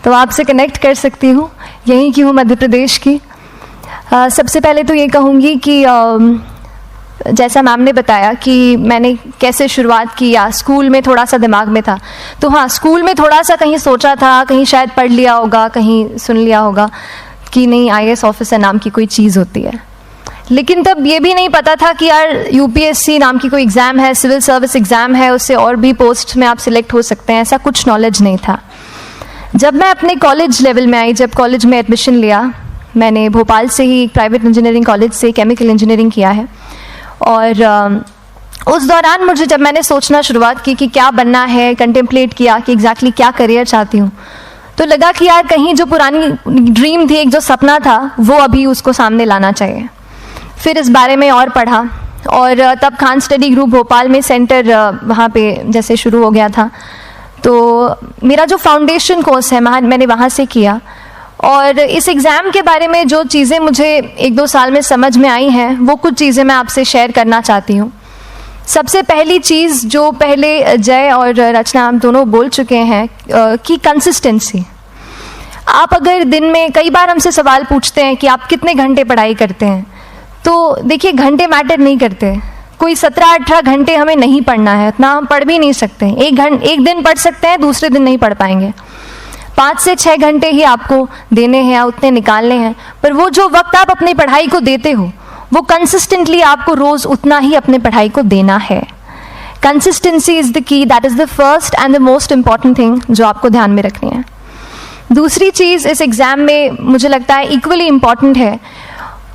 तो आपसे कनेक्ट कर सकती हूँ, यहीं की हूँ, मध्य प्रदेश की। सबसे पहले तो ये कहूँगी कि जैसा मैम ने बताया कि मैंने कैसे शुरुआत की, या स्कूल में थोड़ा सा दिमाग में था, तो हाँ, स्कूल में थोड़ा सा कहीं सोचा था, कहीं शायद पढ़ लिया होगा, कहीं सुन लिया होगा कि नहीं आईएएस ऑफिसर नाम की कोई चीज़ होती है। लेकिन तब ये भी नहीं पता था कि यार यूपीएससी नाम की कोई एग्ज़ाम है, सिविल सर्विस एग्ज़ाम है, उससे और भी पोस्ट में आप सिलेक्ट हो सकते हैं, ऐसा कुछ नॉलेज नहीं था। जब मैं अपने कॉलेज लेवल में आई, जब कॉलेज में एडमिशन लिया, मैंने भोपाल से ही एक प्राइवेट इंजीनियरिंग कॉलेज से केमिकल इंजीनियरिंग किया है, और उस दौरान मुझे जब मैंने सोचना शुरुआत की कि क्या बनना है, कंटेम्पलेट किया कि एग्जैक्टली क्या करियर चाहती हूँ, तो लगा कि यार कहीं जो पुरानी ड्रीम थी, एक जो सपना था, वो अभी उसको सामने लाना चाहिए। फिर इस बारे में और पढ़ा, और तब खान स्टडी ग्रुप भोपाल में सेंटर वहाँ पे जैसे शुरू हो गया था, तो मेरा जो फाउंडेशन कोर्स है मैंने वहाँ से किया। और इस एग्ज़ाम के बारे में जो चीज़ें मुझे 1-2 साल में समझ में आई हैं, वो कुछ चीज़ें मैं आपसे शेयर करना चाहती हूँ। सबसे पहली चीज़ जो पहले जय और रचना आप दोनों बोल चुके हैं कि कंसिस्टेंसी। आप अगर दिन में, कई बार हमसे सवाल पूछते हैं कि आप कितने घंटे पढ़ाई करते हैं, तो देखिए घंटे मैटर नहीं करते। कोई 17-18 घंटे हमें नहीं पढ़ना है, इतना हम पढ़ भी नहीं सकते। एक दिन पढ़ सकते हैं, दूसरे दिन नहीं पढ़ पाएंगे। 5 से 6 घंटे ही आपको देने हैं, उतने निकालने हैं, पर वो जो वक्त आप अपनी पढ़ाई को देते हो, वो कंसिस्टेंटली आपको रोज़ उतना ही अपने पढ़ाई को देना है। Consistency is the key, that is the first and the most important thing जो आपको ध्यान में रखनी है। दूसरी चीज़ इस एग्ज़ाम में मुझे लगता है इक्वली इम्पॉर्टेंट है,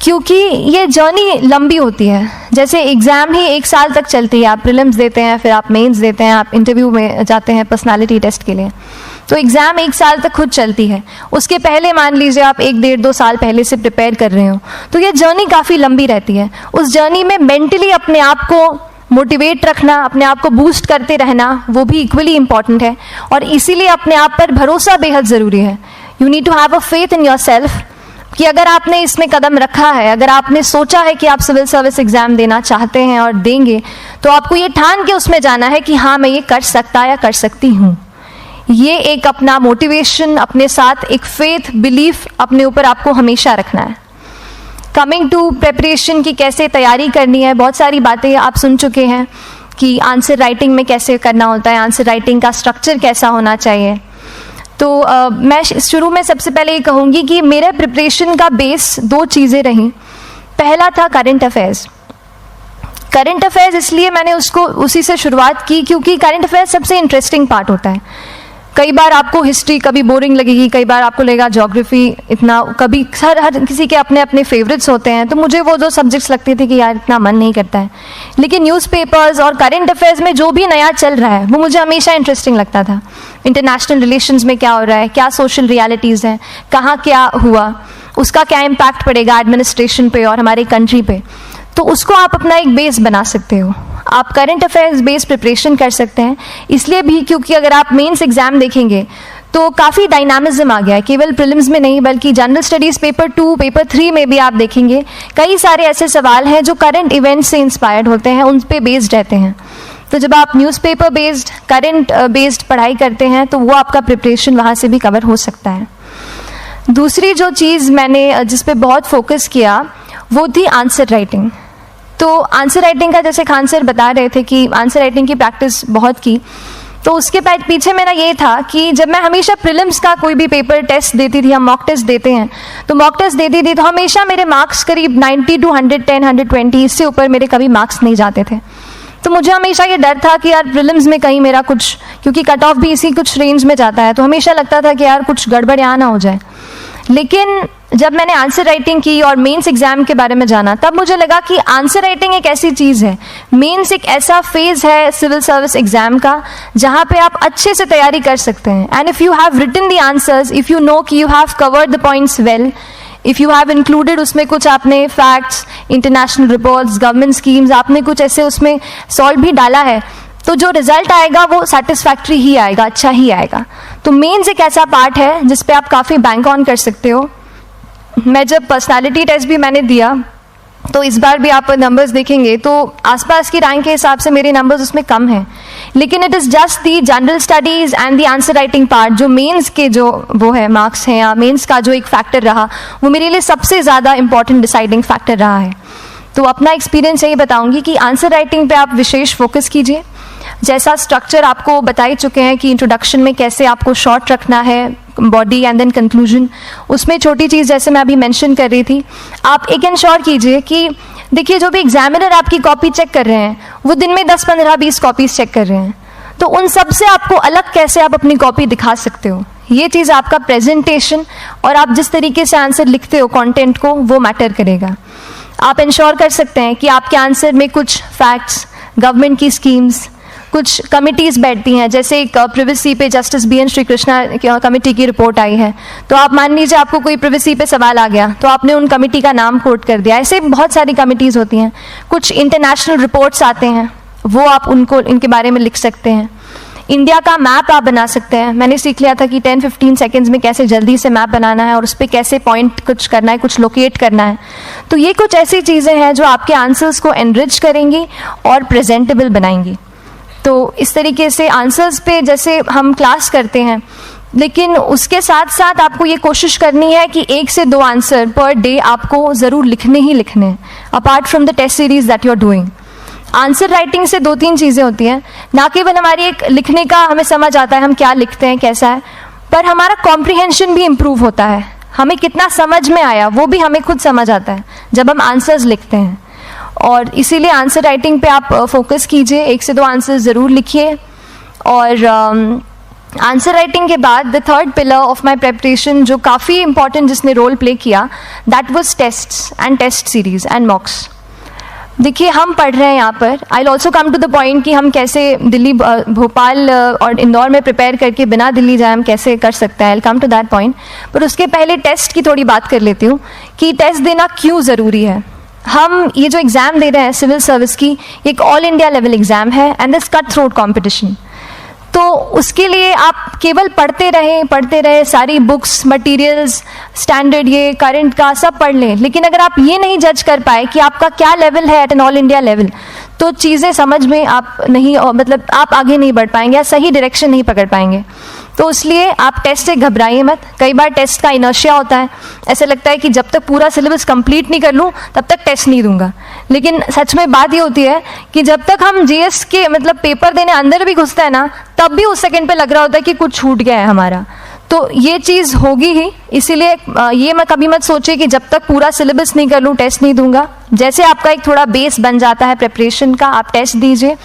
क्योंकि ये जर्नी लंबी होती है। जैसे एग्ज़ाम ही 1 साल तक चलती है, आप प्रीलिम्स देते हैं, फिर आप मेंस देते हैं, आप इंटरव्यू में जाते हैं पर्सनालिटी टेस्ट के लिए, तो एग्ज़ाम 1 साल तक खुद चलती है। उसके पहले मान लीजिए आप 1-1.5-2 साल पहले से प्रिपेयर कर रहे हो, तो ये जर्नी काफ़ी लंबी रहती है। उस जर्नी में मेंटली अपने आप को मोटिवेट रखना, अपने आप को बूस्ट करते रहना, वो भी इक्वली इम्पॉर्टेंट है, और इसीलिए अपने आप पर भरोसा बेहद ज़रूरी है। You need to have a faith in yourself कि अगर आपने इसमें कदम रखा है, अगर आपने सोचा है कि आप सिविल सर्विस एग्ज़ाम देना चाहते हैं और देंगे, तो आपको ये ठान के उसमें जाना है कि हाँ, मैं ये कर सकता या कर सकती हूँ। ये एक अपना मोटिवेशन, अपने साथ एक फेथ, बिलीफ अपने ऊपर आपको हमेशा रखना है। कमिंग टू प्रेपरेशन की कैसे तैयारी करनी है, बहुत सारी बातें आप सुन चुके हैं कि आंसर राइटिंग में कैसे करना होता है, आंसर राइटिंग का स्ट्रक्चर कैसा होना चाहिए। तो मैं शुरू में सबसे पहले ये कहूँगी कि मेरे प्रिपरेशन का बेस 2 चीज़ें रहीं। पहला था करंट अफेयर्स। करंट अफेयर्स इसलिए मैंने उसी से शुरुआत की क्योंकि करंट अफेयर्स सबसे इंटरेस्टिंग पार्ट होता है। कई बार आपको हिस्ट्री कभी बोरिंग लगेगी, कई बार आपको लगेगा ज्योग्राफी इतना, कभी हर किसी के अपने अपने फेवरेट्स होते हैं। तो मुझे वो 2 सब्जेक्ट्स लगते थे कि यार इतना मन नहीं करता है, लेकिन न्यूज़पेपर्स और करंट अफेयर्स में जो भी नया चल रहा है वो मुझे हमेशा इंटरेस्टिंग लगता था। इंटरनेशनल रिलेशंस में क्या हो रहा है, क्या सोशल रियलिटीज़ हैं, कहाँ क्या हुआ, उसका क्या इम्पैक्ट पड़ेगा एडमिनिस्ट्रेशन पे और हमारी कंट्री पे, तो उसको आप अपना एक बेस बना सकते हो। आप करंट अफेयर्स बेस्ड प्रिपरेशन कर सकते हैं, इसलिए भी क्योंकि अगर आप मेंस एग्जाम देखेंगे तो काफ़ी डायनामिज्म आ गया है, केवल प्रीलिम्स में नहीं बल्कि जनरल स्टडीज़ पेपर 2, पेपर 3 में भी आप देखेंगे कई सारे ऐसे सवाल हैं जो करंट इवेंट्स से इंस्पायर्ड होते हैं, उन पे बेस्ड रहते हैं। तो जब आप न्यूज़पेपर बेस्ड, करंट बेस्ड पढ़ाई करते हैं तो वो आपका प्रिपरेशन वहाँ से भी कवर हो सकता है। दूसरी जो चीज़ मैंने जिस पे बहुत फोकस किया वो थी आंसर राइटिंग। तो आंसर राइटिंग का जैसे खान सर बता रहे थे कि आंसर राइटिंग की प्रैक्टिस बहुत की, तो उसके पीछे मेरा ये था कि जब मैं हमेशा प्रीलिम्स का कोई भी पेपर टेस्ट देती थी, हम मॉक टेस्ट देते हैं, तो मॉक टेस्ट देती थी तो हमेशा मेरे मार्क्स करीब 90 to 110, 120, इससे ऊपर मेरे कभी मार्क्स नहीं जाते थे। तो मुझे हमेशा ये डर था कि यार प्रीलिम्स में कहीं मेरा कुछ, क्योंकि कट ऑफ भी इसी कुछ रेंज में जाता है, तो हमेशा लगता था कि यार कुछ गड़बड़ यहाँ ना हो जाए। लेकिन जब मैंने आंसर राइटिंग की और मेंस एग्जाम के बारे में जाना, तब मुझे लगा कि आंसर राइटिंग एक ऐसी चीज़ है, मेंस एक ऐसा फेज है सिविल सर्विस एग्जाम का जहाँ पे आप अच्छे से तैयारी कर सकते हैं। And if you have written the answers, if you know कि you have covered the points well, if you have included उसमें कुछ आपने facts, international reports, government schemes, आपने कुछ ऐसे उसमें सॉल्व भी डाला है, तो जो रिजल्ट आएगा वो सेटिस्फैक्ट्री ही आएगा, अच्छा ही आएगा। तो मेंस एक ऐसा पार्ट है जिस पे आप काफ़ी बैंक ऑन कर सकते हो। मैं जब पर्सनालिटी टेस्ट भी मैंने दिया तो इस बार भी आप नंबर्स देखेंगे तो आसपास की रैंक के हिसाब से मेरे नंबर्स उसमें कम हैं, लेकिन it is just the general studies and the answer writing part, जो मेंस के जो वो है मार्क्स हैं या मेंस का जो एक फैक्टर रहा, वो मेरे लिए सबसे ज़्यादा इंपॉर्टेंट डिसाइडिंग फैक्टर रहा है। तो अपना एक्सपीरियंस यही बताऊंगी कि आंसर राइटिंग पे आप विशेष फोकस कीजिए। जैसा स्ट्रक्चर आपको बता ही चुके हैं कि इंट्रोडक्शन में कैसे आपको शॉर्ट रखना है, बॉडी एंड देन कंक्लूजन, उसमें छोटी चीज़ जैसे मैं अभी मेंशन कर रही थी, आप एक इंश्योर कीजिए कि देखिए जो भी एग्जामिनर आपकी कॉपी चेक कर रहे हैं वो दिन में 10, 15, 20 कॉपीज चेक कर रहे हैं, तो उन सब से आपको अलग कैसे आप अपनी कॉपी दिखा सकते हो, ये चीज़ आपका प्रेजेंटेशन और आप जिस तरीके से आंसर लिखते हो कंटेंट को, वो मैटर करेगा। आप इंश्योर कर सकते हैं कि आपके आंसर में कुछ फैक्ट्स, गवर्नमेंट की स्कीम्स, कुछ कमिटीज़ बैठती हैं, जैसे एक प्रिवेसी पे जस्टिस BN श्रीकृष्णा कमेटी की रिपोर्ट आई है, तो आप मान लीजिए आपको कोई प्रिवेसी पे सवाल आ गया तो आपने उन कमेटी का नाम कोट कर दिया। ऐसे बहुत सारी कमिटीज़ होती हैं। कुछ इंटरनेशनल रिपोर्ट्स आते हैं, वो आप उनको इनके बारे में लिख सकते हैं। इंडिया का मैप आप बना सकते हैं। मैंने सीख लिया था कि 10-15 सेकेंड्स में कैसे जल्दी से मैप बनाना है और उस पर कैसे पॉइंट कुछ करना है, कुछ लोकेट करना है। तो ये कुछ ऐसी चीज़ें हैं जो आपके आंसर्स को एनरिच करेंगी और प्रेजेंटेबल बनाएंगी। तो इस तरीके से आंसर्स पे जैसे हम क्लास करते हैं, लेकिन उसके साथ साथ आपको ये कोशिश करनी है कि 1 से 2 आंसर पर डे आपको ज़रूर लिखने ही लिखने हैं, apart from the test series that you are doing. Answer writing से 2-3 चीज़ें होती हैं, ना केवल हमारी एक लिखने का हमें समझ आता है हम क्या लिखते हैं कैसा है, पर हमारा कॉम्प्रिहेंशन भी इम्प्रूव होता है। हमें कितना समझ में आया वो भी हमें खुद समझ आता है जब हम आंसर्स लिखते हैं। और इसीलिए आंसर राइटिंग पे आप फोकस कीजिए, 1 से 2 आंसर ज़रूर लिखिए। और आंसर राइटिंग के बाद the third pillar of my preparation जो काफ़ी इंपॉर्टेंट जिसने रोल प्ले किया, that was tests and test series and mocks. देखिए हम पढ़ रहे हैं यहाँ पर, I will also come to the point कि हम कैसे दिल्ली, भोपाल और इंदौर में प्रिपेयर करके बिना दिल्ली जाए हम कैसे कर सकते हैं, I will come to that point. पर उसके पहले टेस्ट की थोड़ी बात कर लेती हूँ कि टेस्ट देना क्यों ज़रूरी है। हम ये जो एग्ज़ाम दे रहे हैं सिविल सर्विस की, एक ऑल इंडिया लेवल एग्ज़ाम है and this cut throat competition. तो उसके लिए आप केवल पढ़ते रहे सारी बुक्स, मटेरियल्स, स्टैंडर्ड, ये करंट का सब पढ़ लें, लेकिन अगर आप ये नहीं जज कर पाए कि आपका क्या लेवल है at an all India level, तो चीज़ें समझ में आप नहीं, मतलब आप आगे नहीं बढ़ पाएंगे या सही डायरेक्शन नहीं पकड़ पाएंगे। तो इसलिए आप टेस्ट से घबराइए मत। कई बार टेस्ट का इनर्शिया होता है, ऐसे लगता है कि जब तक पूरा सिलेबस कंप्लीट नहीं कर लूँ तब तक टेस्ट नहीं दूंगा, लेकिन सच में बात ये होती है कि जब तक हम GS के मतलब पेपर देने अंदर भी घुसते हैं ना, तब भी उस सेकंड पे लग रहा होता है कि कुछ छूट गया है हमारा। तो ये चीज़ होगी ही, इसीलिए ये मैं कभी मत सोचिए कि जब तक पूरा सिलेबस नहीं कर लूँ टेस्ट नहीं दूंगा। जैसे आपका एक थोड़ा बेस बन जाता है प्रिपरेशन का, आप टेस्ट दीजिए,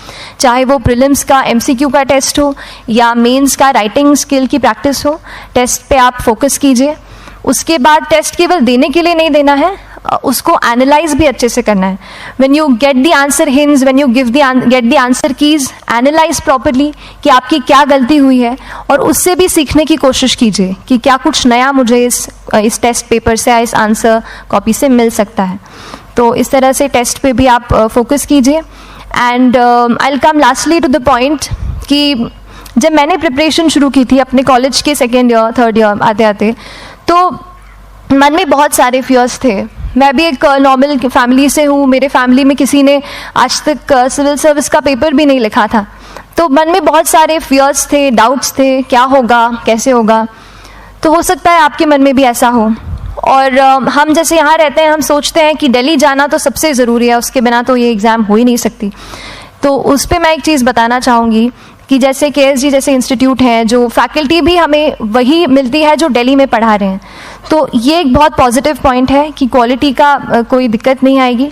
चाहे वो प्रीलिम्स का MCQ का टेस्ट हो या मेंस का राइटिंग स्किल की प्रैक्टिस हो, टेस्ट पे आप फोकस कीजिए। उसके बाद टेस्ट केवल देने के लिए नहीं देना है, उसको एनालाइज भी अच्छे से करना है। When you get the answer hints, when you get the answer keys, analyse properly कि आपकी क्या गलती हुई है और उससे भी सीखने की कोशिश कीजिए कि क्या कुछ नया मुझे इस टेस्ट पेपर से या इस आंसर कॉपी से मिल सकता है। तो इस तरह से टेस्ट पे भी आप फोकस कीजिए। And I will come lastly to the point कि जब मैंने प्रिपरेशन शुरू की थी अपने कॉलेज के 2nd ईयर 3rd ईयर आते आते, तो मन में बहुत सारे फियर्स थे। मैं भी एक नॉर्मल फैमिली से हूँ, मेरे फैमिली में किसी ने आज तक सिविल सर्विस का पेपर भी नहीं लिखा था, तो मन में बहुत सारे फियर्स थे, डाउट्स थे, क्या होगा, कैसे होगा। तो हो सकता है आपके मन में भी ऐसा हो। और हम जैसे यहाँ रहते हैं, हम सोचते हैं कि दिल्ली जाना तो सबसे ज़रूरी है, उसके बिना तो ये एग्ज़ाम हो ही नहीं सकती। तो उस पर मैं एक चीज़ बताना चाहूँगी कि जैसे KSG जैसे इंस्टीट्यूट हैं, जो फैकल्टी भी हमें वही मिलती है जो दिल्ली में पढ़ा रहे हैं, तो ये एक बहुत पॉजिटिव पॉइंट है कि क्वालिटी का कोई दिक्कत नहीं आएगी।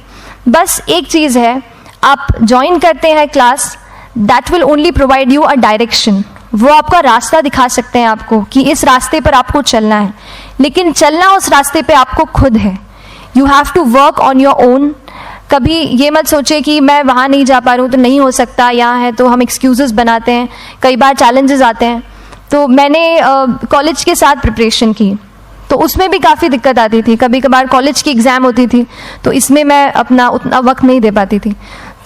बस एक चीज़ है, आप ज्वाइन करते हैं class, that will only provide you a direction. वो आपका रास्ता दिखा सकते हैं आपको कि इस रास्ते पर आपको चलना है, लेकिन चलना उस रास्ते पे आपको खुद है। You have to work on your own. कभी ये मत सोचिए कि मैं वहाँ नहीं जा पा रहा हूँ तो नहीं हो सकता, यहाँ है, तो हम एक्सक्यूज़ेस बनाते हैं। कई बार चैलेंजेस आते हैं। तो मैंने कॉलेज के साथ प्रिपरेशन की, तो उसमें भी काफ़ी दिक्कत आती थी। कभी कभार कॉलेज की एग्ज़ाम होती थी तो इसमें मैं अपना उतना वक्त नहीं दे पाती थी।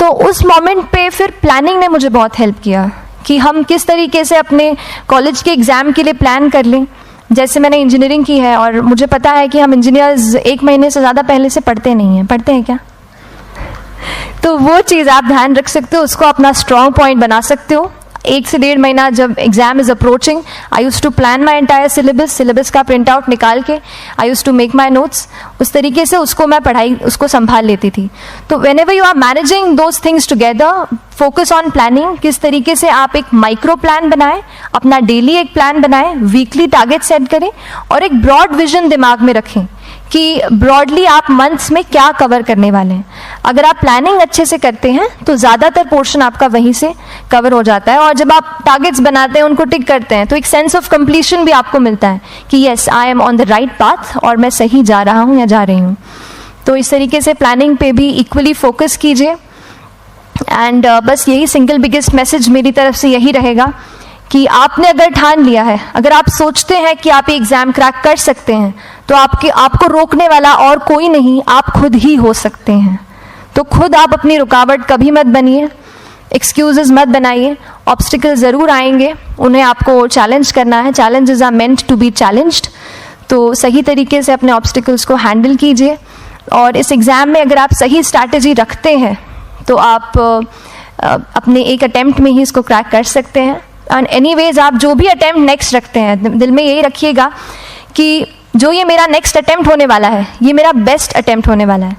तो उस मोमेंट पे फिर प्लानिंग ने मुझे बहुत हेल्प किया कि हम किस तरीके से अपने कॉलेज के एग्ज़ाम के लिए प्लान कर लें। जैसे मैंने इंजीनियरिंग की है और मुझे पता है कि हम इंजीनियर्स 1 महीने से ज़्यादा पहले से पढ़ते नहीं हैं। पढ़ते हैं क्या? तो वो चीज़ आप ध्यान रख सकते हो, उसको अपना स्ट्रॉन्ग पॉइंट बना सकते हो। 1 से 1.5 महीना जब exam is approaching, I use to plan my entire syllabus का प्रिंट आउट निकाल के I use to make my notes, उस तरीके से उसको मैं उसको संभाल लेती थी। तो whenever you are managing those things together, focus on planning, किस तरीके से आप एक माइक्रो प्लान बनाएं, अपना डेली एक प्लान बनाएं, वीकली टारगेट सेट करें और एक ब्रॉड विजन दिमाग में रखें कि ब्रॉडली आप मंथ्स में क्या कवर करने वाले हैं। अगर आप प्लानिंग अच्छे से करते हैं तो ज़्यादातर पोर्शन आपका वहीं से कवर हो जाता है, और जब आप टारगेट्स बनाते हैं, उनको टिक करते हैं, तो एक सेंस ऑफ कंप्लीशन भी आपको मिलता है कि yes I am on the right path और मैं सही जा रहा हूँ या जा रही हूँ। तो इस तरीके से प्लानिंग पे भी इक्वली फोकस कीजिए। एंड बस यही सिंगल बिगेस्ट मैसेज मेरी तरफ से यही रहेगा कि आपने अगर ठान लिया है, अगर आप सोचते हैं कि आप ये एग्ज़ाम क्रैक कर सकते हैं, तो आपको रोकने वाला और कोई नहीं, आप खुद ही हो सकते हैं। तो खुद आप अपनी रुकावट कभी मत बनिए, एक्सक्यूजेस मत बनाइए। ऑब्स्टिकल ज़रूर आएंगे, उन्हें आपको चैलेंज करना है। Challenges are meant to be challenged. तो सही तरीके से अपने ऑब्स्टिकल्स को हैंडल कीजिए, और इस एग्ज़ाम में अगर आप सही स्ट्रैटेजी रखते हैं तो आप अपने एक अटैम्प्ट में ही इसको क्रैक कर सकते हैं। एंड एनीवेज आप जो भी अटैम्प्ट नेक्स्ट रखते हैं, दिल में यही रखिएगा कि जो ये मेरा नेक्स्ट अटैम्प्ट होने वाला है, ये मेरा बेस्ट अटैम्प्ट होने वाला है।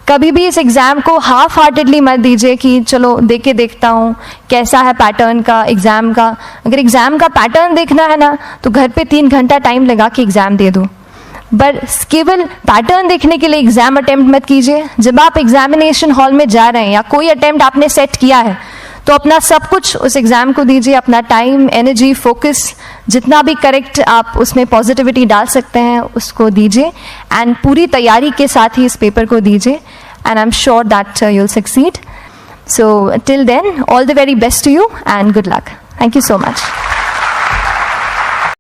कभी भी इस एग्ज़ाम को हाफ हार्टेडली मत दीजिए कि चलो दे के देखता हूँ कैसा है पैटर्न का एग्ज़ाम का। अगर एग्ज़ाम का पैटर्न देखना है ना, तो घर पे 3 घंटा टाइम लगा के एग्ज़ाम दे दो, बस केवल पैटर्न देखने के लिए एग्ज़ाम अटैम्प्ट मत कीजिए। जब आप एग्जामिनेशन हॉल में जा रहे हैं या कोई अटैम्प्ट आपने सेट किया है, तो अपना सब कुछ उस एग्ज़ाम को दीजिए, अपना टाइम, एनर्जी, फोकस, जितना भी करेक्ट आप उसमें पॉजिटिविटी डाल सकते हैं उसको दीजिए, एंड पूरी तैयारी के साथ ही इस पेपर को दीजिए, and I am sure that you will succeed. So till then, all the very best to you and good luck. Thank you so much.